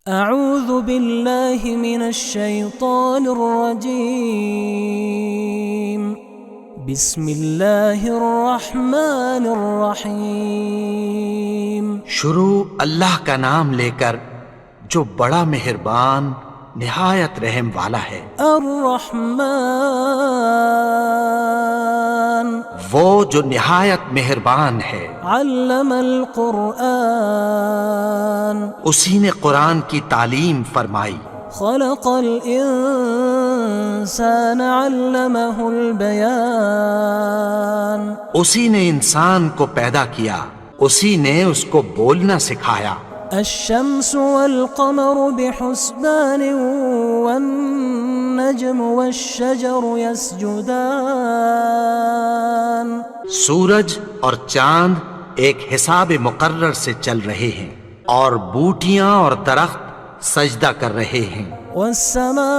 اعوذ باللہ من الشیطان الرجیم بسم اللہ الرحمن الرحیم شروع اللہ کا نام لے کر جو بڑا مہربان نہایت رحم والا ہے۔ الرحمن وہ جو نہایت مہربان ہے۔ علم القرآن اسی نے قرآن کی تعلیم فرمائی۔ خلق الانسان علمہ البیان اسی نے انسان کو پیدا کیا، اسی نے اس کو بولنا سکھایا۔ الشمس والقمر بحسبان والنجم والشجر يسجدان سورج اور چاند ایک حساب مقرر سے چل رہے ہیں، اور بوٹیاں اور درخت سجدہ کر رہے ہیں۔ والسماء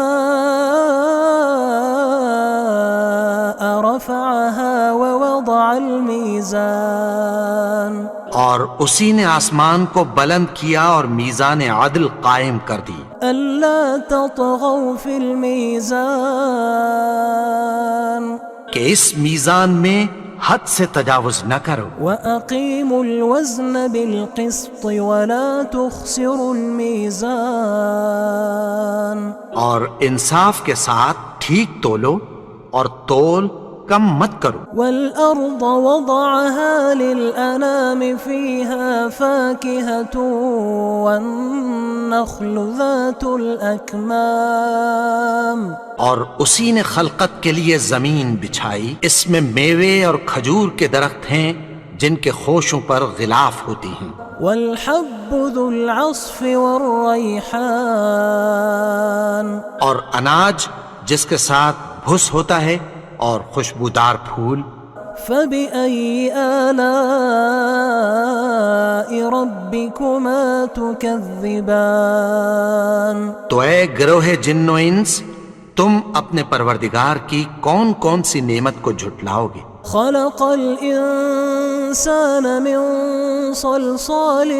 رفعها ووضع الميزان اور اسی نے آسمان کو بلند کیا اور میزان عدل قائم کر دی۔ ألا تطغوا في الميزان کہ اس میزان میں حد سے تجاوز نہ کرو۔ وأقيموا الوزن بالقسط ولا تخسروا الميزان اور انصاف کے ساتھ ٹھیک تولو اور تول کم مت کرو۔ والأرض وضعها للأنام فيها فاكهة والنخل ذات الأكمام اور اسی نے خلقت کے لیے زمین بچھائی، اس میں میوے اور کھجور کے درخت ہیں جن کے خوشوں پر غلاف ہوتی ہیں۔ والحب ذو العصف والریحان اور اناج جس کے ساتھ بھس ہوتا ہے اور خوشبودار پھول۔ فبأي آلاء ربكما تكذبان تو اے گروہ جن و انس، تم اپنے پروردگار کی کون کون سی نعمت کو جھٹلاؤ گے؟ خلق الإنسان من صلصال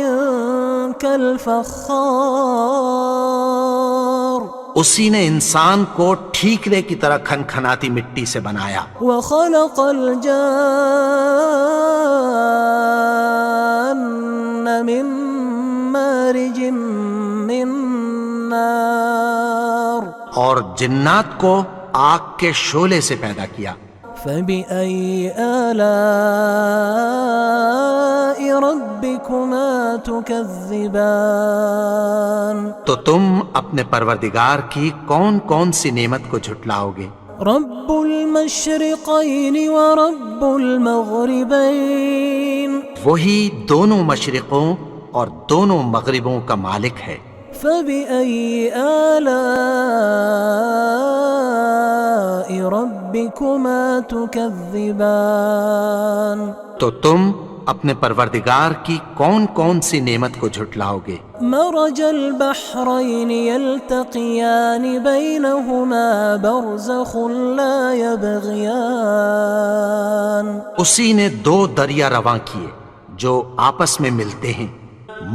كالفخار اسی نے انسان کو ٹھیکرے کی طرح کھنکھناتی مٹی سے بنایا۔ وخلق الجان من مارج من نار اور جنات کو آگ کے شعلے سے پیدا کیا۔ فبأي آلاء ربكما تكذبان تو تم اپنے پروردگار کی کون کون سی نعمت کو جھٹلاؤ گے؟ رب المشرقين ورب المغربين وہی دونوں مشرقوں اور دونوں مغربوں کا مالک ہے۔ فبأي آلاء ربكما تكذبان تو تم اپنے پروردگار کی کون کون سی نعمت کو جھٹلاؤ گے؟ مرج البحرين يلتقيان بينهما برزخ لا يبغيان اسی نے دو دریا رواں کیے جو آپس میں ملتے ہیں،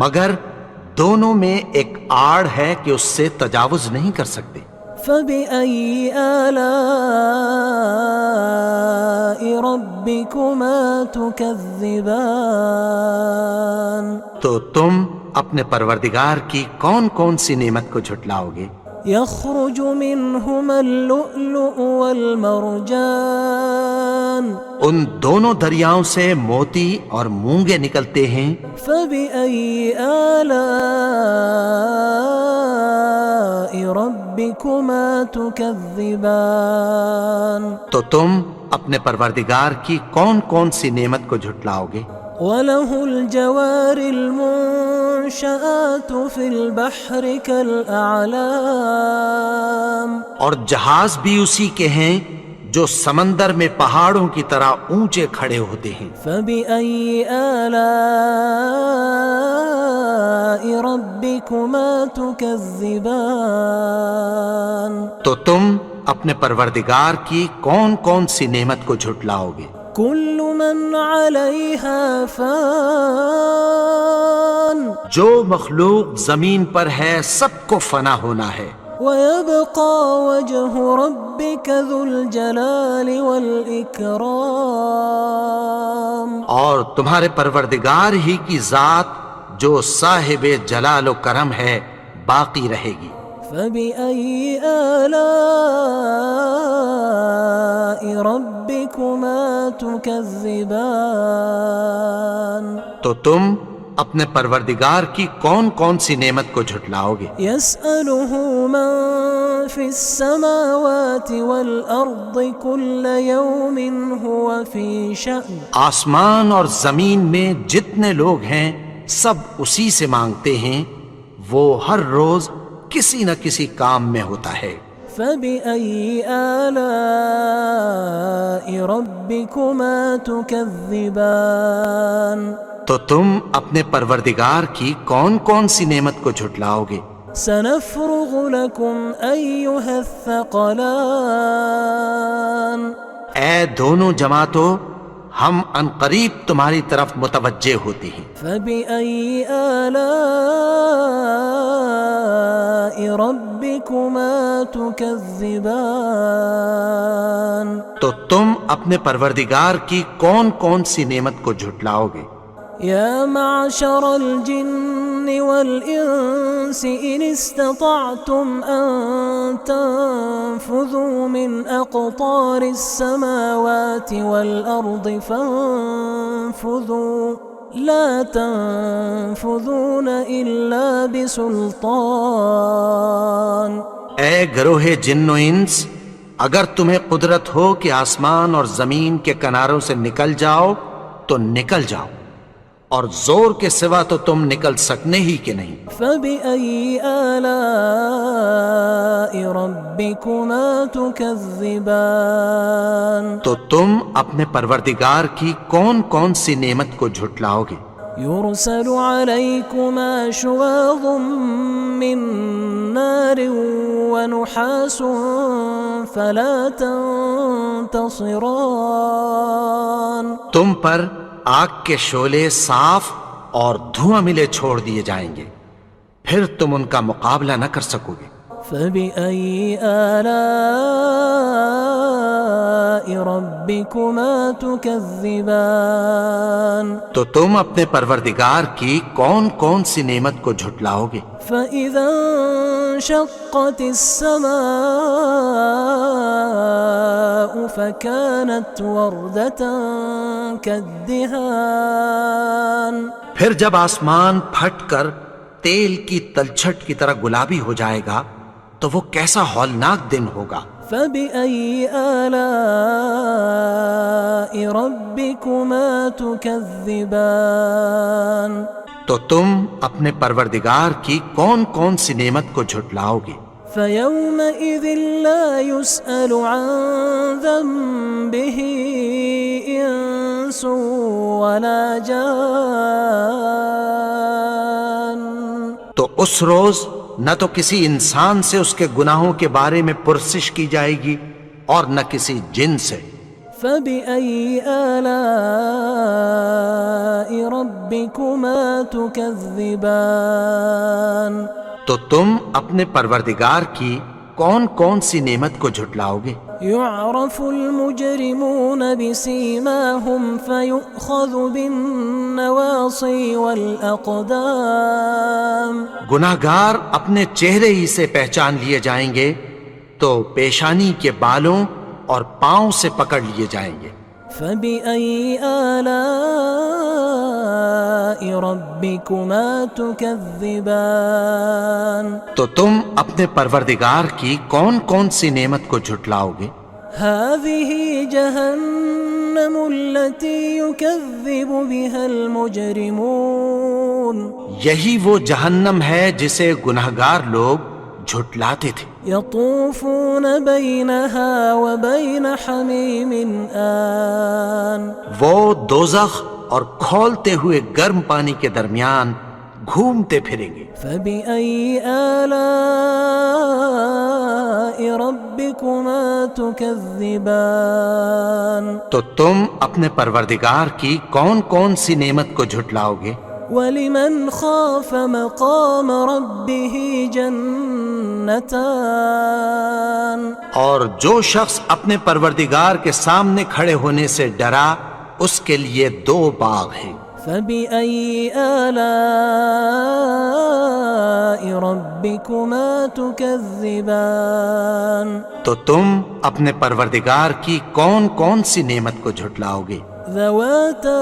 مگر دونوں میں ایک آڑ ہے کہ اس سے تجاوز نہیں کر سکتے۔ فبأي آلاء ربكما تكذبان تو تم اپنے پروردگار کی کون کون سی نعمت کو جھٹلاؤ گے؟ يخرج منهما اللؤلؤ والمرجان ان دونوں دریاؤں سے موتی اور مونگے نکلتے ہیں۔ فبأي آلاء ربكما تكذبان تو تم اپنے پروردگار کی کون کون سی نعمت کو جھٹلاؤ گے؟ وله الجوار المنشآت في البحر كالأعلام اور جہاز بھی اسی کے ہیں جو سمندر میں پہاڑوں کی طرح اونچے کھڑے ہوتے ہیں۔ فبأي آلاء ربكما تكذبان تو تم اپنے پروردگار کی کون کون سی نعمت کو جھٹلاؤ گے؟ كل من عليها فان جو مخلوق زمین پر ہے سب کو فنا ہونا ہے، ويبقى وجه ربك ذو الجلال والإكرام اور تمہارے پروردگار ہی کی ذات جو صاحب جلال و کرم ہے باقی رہے گی۔ فبأي آلاء ربكما تكذبان تو تم اپنے پروردگار کی کون کون سی نعمت کو جھٹلاؤ گے؟ يسأله من في السماوات والأرض كل يوم هو في شأن آسمان اور زمین میں جتنے لوگ ہیں سب اسی سے مانگتے ہیں، وہ ہر روز کسی نہ کسی کام میں ہوتا ہے۔ فبأي آلاء ربكما تكذبان تو تم اپنے پروردگار کی کون کون سی نعمت کو جھٹلاؤ گے؟ سنفرغ لكم أيها الثقلان اے دونوں جماعتوں، ہم عنقریب تمہاری طرف متوجہ ہوتے ہیں۔ فبأي آلاء ربكما تكذبان تو تم اپنے پروردگار کی کون کون سی نعمت کو جھٹلاؤ گے؟ يا معشر الجن والإنس إن استطعتم أن تنفذوا من أقطار السماوات والأرض فانفذوا لا تنفذون إلا بسلطان۔ اے گروہ جن و انس، اگر تمہیں قدرت ہو کہ آسمان اور زمین کے کناروں سے نکل جاؤ تو نکل جاؤ، اور زور کے سوا تو تم نکل سکنے ہی کہ نہیں۔ فبأي آلاء ربكما تكذبان تو تم اپنے پروردگار کی کون کون سی نعمت کو جھٹلاؤ گے؟ يرسل عليكما شواظ من نار ونحاس فلا تنتصران۔ تم پر آگ کے شعلے صاف اور دھواں ملے چھوڑ دیے جائیں گے، پھر تم ان کا مقابلہ نہ کر سکو گے۔ فبأي آلاء ربكما تكذبان تو تم اپنے پروردگار کی کون کون سی نعمت کو جھٹلاؤ گے؟ فإذا انشقت السماء فكانت وردة كالدهان۔ پھر جب آسمان پھٹ کر تیل کی تلچھٹ کی طرح گلابی ہو جائے گا تو وہ کیسا ہولناک دن ہوگا۔ فبأي آلاء ربكما تكذبان۔ تو تم اپنے پروردگار کی کون کون سی نعمت کو جھٹلاؤ گے؟ فيومئذ لا يسأل عن ذنبه إنس ولا جان۔ تو اس روز نہ تو کسی انسان سے اس کے گناہوں کے بارے میں پرسش کی جائے گی اور نہ کسی جن سے۔ فبأي آلاء ربكما تكذبان۔ تو تم اپنے پروردگار کی کون کون سی نعمت کو جھٹلاؤ گے؟ يعرف المجرمون بسيماهم فيؤخذ بالنواصي والأقدام۔ گناہگار اپنے چہرے ہی سے پہچان لیے جائیں گے تو پیشانی کے بالوں اور پاؤں سے پکڑ لیے جائیں گے۔ فبأي آلاء ربكما تكذبان۔ تو تم اپنے پروردگار کی کون کون سی نعمت کو جھٹلاؤ گے؟ هذه جهنم التي يكذب بها المجرمون۔ یہی وہ جہنم ہے جسے گناہگار لوگ جھٹلاتے تھے۔ يطوفون بينها وبين حميم آن۔ وہ دوزخ اور کھولتے ہوئے گرم پانی کے درمیان گھومتے پھریں گے۔ فبأي آلاء ربكما ربكما تكذبان تو تم اپنے پروردگار کی کون کون سی نعمت کو جھٹلاؤ گے؟ ولمن خاف مقام ربه جنتان اور جو شخص اپنے پروردگار کے سامنے کھڑے ہونے سے ڈرا اس کے لیے 2 باغ ہیں۔ فبأي آلاء ربكما تكذبان تو تم اپنے پروردگار کی کون کون سی نعمت کو جھٹلاؤ گے؟ ذواتا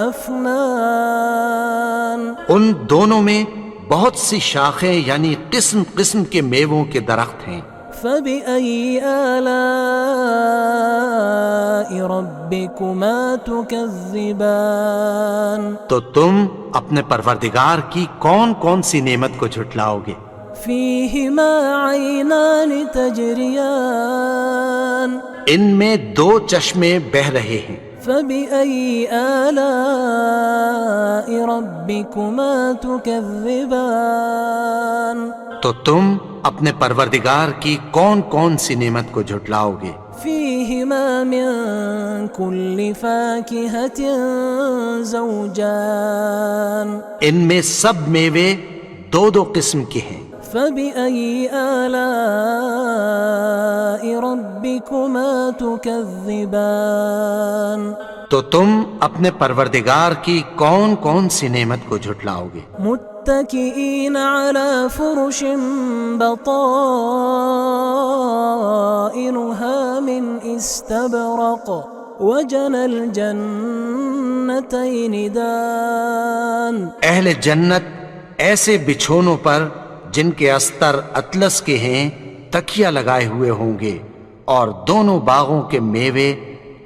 أفنان ان دونوں میں بہت سی شاخیں یعنی قسم قسم کے میووں کے درخت ہیں۔ فبأي آلاء ربكما تكذبان تو تم اپنے پروردگار کی کون کون سی نعمت کو جھٹلاؤ گے؟ فيهما عينان تجريان ان میں 2 چشمے بہہ رہے ہیں۔ فبأي آلاء ربكما تكذبان تو تم اپنے پروردگار کی کون کون سی نعمت کو جھٹلاؤ گے؟ فيهما من كل فاكهة زوجان ان میں سب میوے 2 قسم کے ہیں۔ فبأي آلاء ربكما تكذبان تو تم اپنے پروردگار کی کون کون سی نعمت کو جھٹلاؤ گے؟ متكئين على فرش بطائنها من استبرق وجنى الجنتين دان اہل جنت ایسے بچھونوں پر جن کے استر اطلس کے ہیں تکیہ لگائے ہوئے ہوں گے اور دونوں باغوں کے میوے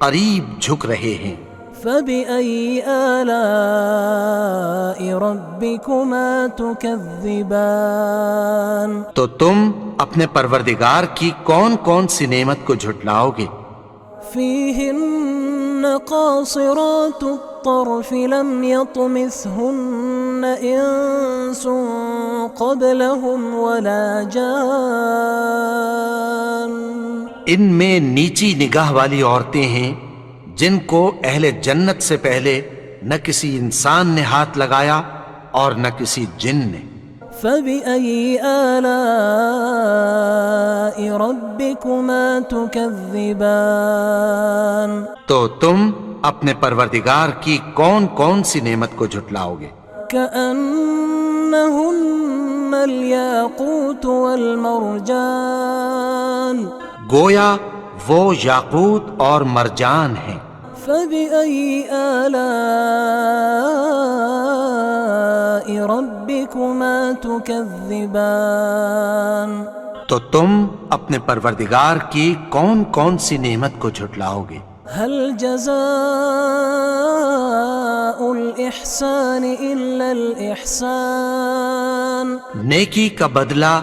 قریب جھک رہے ہیں۔ فبأي آلاء ربكما تكذبان تو تم اپنے پروردگار کی کون کون سی نعمت کو جھٹلاؤ گے؟ فيهن قاصرات الطرف لم يطمثهن إنس قبلهم ولا جان ان میں نیچی نگاہ والی عورتیں ہیں جن کو اہل جنت سے پہلے نہ کسی انسان نے ہاتھ لگایا اور نہ کسی جن نے۔ فبأي آلاء ربكما تكذبان تو تم اپنے پروردگار کی کون کون سی نعمت کو جھٹلاؤ گے؟ كأنهن الياقوت والمرجان گویا وہ یاقوت اور مرجان ہیں۔ فبأي آلاء ربكما تكذبان تو تم اپنے پروردگار کی کون کون سی نعمت کو جھٹلاؤ گے؟ هل جزاء الإحسان إلا الإحسان نیکی کا بدلہ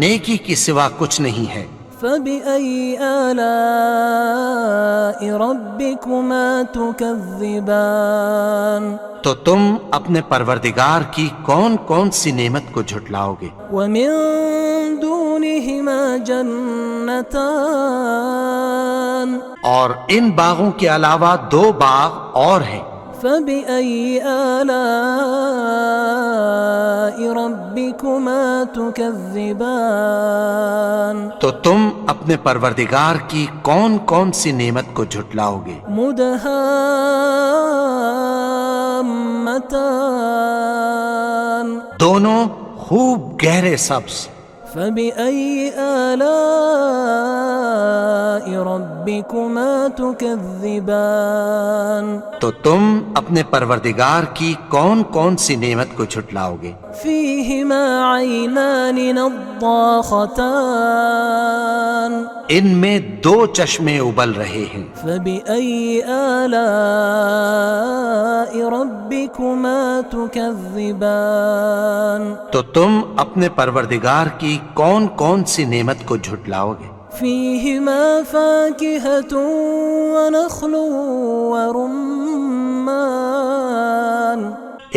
نیکی کی سوا کچھ نہیں ہے۔ فبأي آلاء ربكما تكذبان تو تم اپنے پروردگار کی کون کون سی نعمت کو جھٹلاؤ گے؟ ومن دونهما جنتان اور ان باغوں کے علاوہ 2 باغ اور ہیں۔ فبأي آلاء ربكما تكذبان تو تم اپنے پروردگار کی کون کون سی نعمت کو جھٹلاؤ گے؟ مدهامتان دونوں خوب گہرے سبز۔ فبأي آلاء ربكما تكذبان تو تم اپنے پروردگار کی کون کون سی نعمت کو جھٹلاؤ گے؟ فيهما عينان نضاختان ان میں 2 چشمے ابل رہے ہیں۔ فبأي آلاء ربكما تكذبان تو تم اپنے پروردگار کی کون کون سی نعمت کو جھٹلاؤ گے؟ فيهما فاكهة ونخل ورمان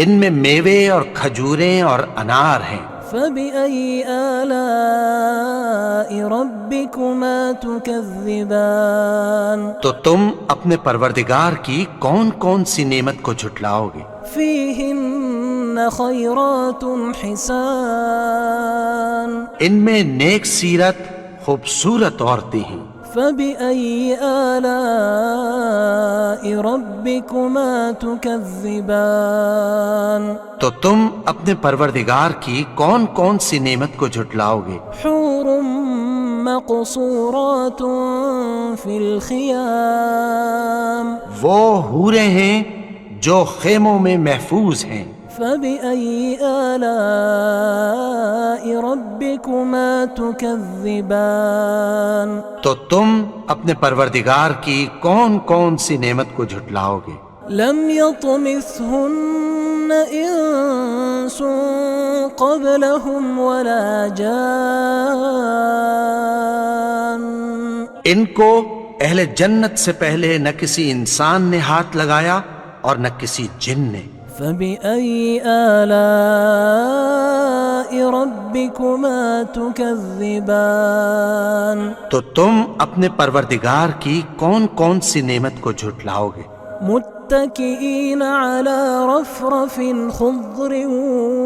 ان میں میوے اور کھجوریں اور انار ہیں۔ فبأي آلاء ربكما تكذبان تو تم اپنے پروردگار کی کون کون سی نعمت کو جھٹلاؤ گے؟ فيهن خيرات حسان ان میں نیک سیرت خوبصورت عورتیں ہیں۔ فبأي آلاء ربكما تكذبان تو تم اپنے پروردگار کی کون کون سی نعمت کو جھٹلاؤ گے؟ حور مقصورات في الخيام وہ حوریں ہیں جو خیموں میں محفوظ ہیں۔ فبأي آلاء ربكما تكذبان تو تم اپنے پروردگار کی کون کون سی نعمت کو جھٹلاؤ گے؟ لم يطمثهن إنس قبلهم ولا جان ان کو اہل جنت سے پہلے نہ کسی انسان نے ہاتھ لگایا اور نہ کسی جن نے۔ فبأي آلاء ربكما تكذبان تو تم اپنے پروردگار کی کون کون سی نعمت کو جھٹلاؤ گے؟ متكئين على رفرف خضر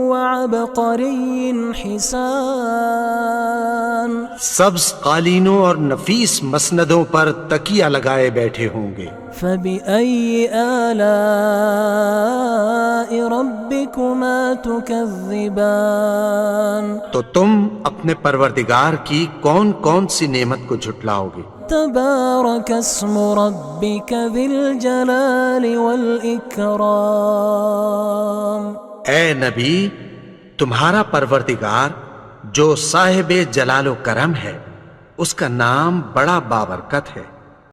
وعبقري حسان سبز قالینوں اور نفیس مسندوں پر تکیہ لگائے بیٹھے ہوں گے۔ فبأي آلاء ربكما تكذبان تو تم اپنے پروردگار کی کون کون سی نعمت کو جھٹلاؤ گے؟ تبارك اسم ربك ذي الجلال والإكرام اے نبی، تمہارا پروردگار جو صاحب جلال و کرم ہے، اس کا نام بڑا بابرکت ہے۔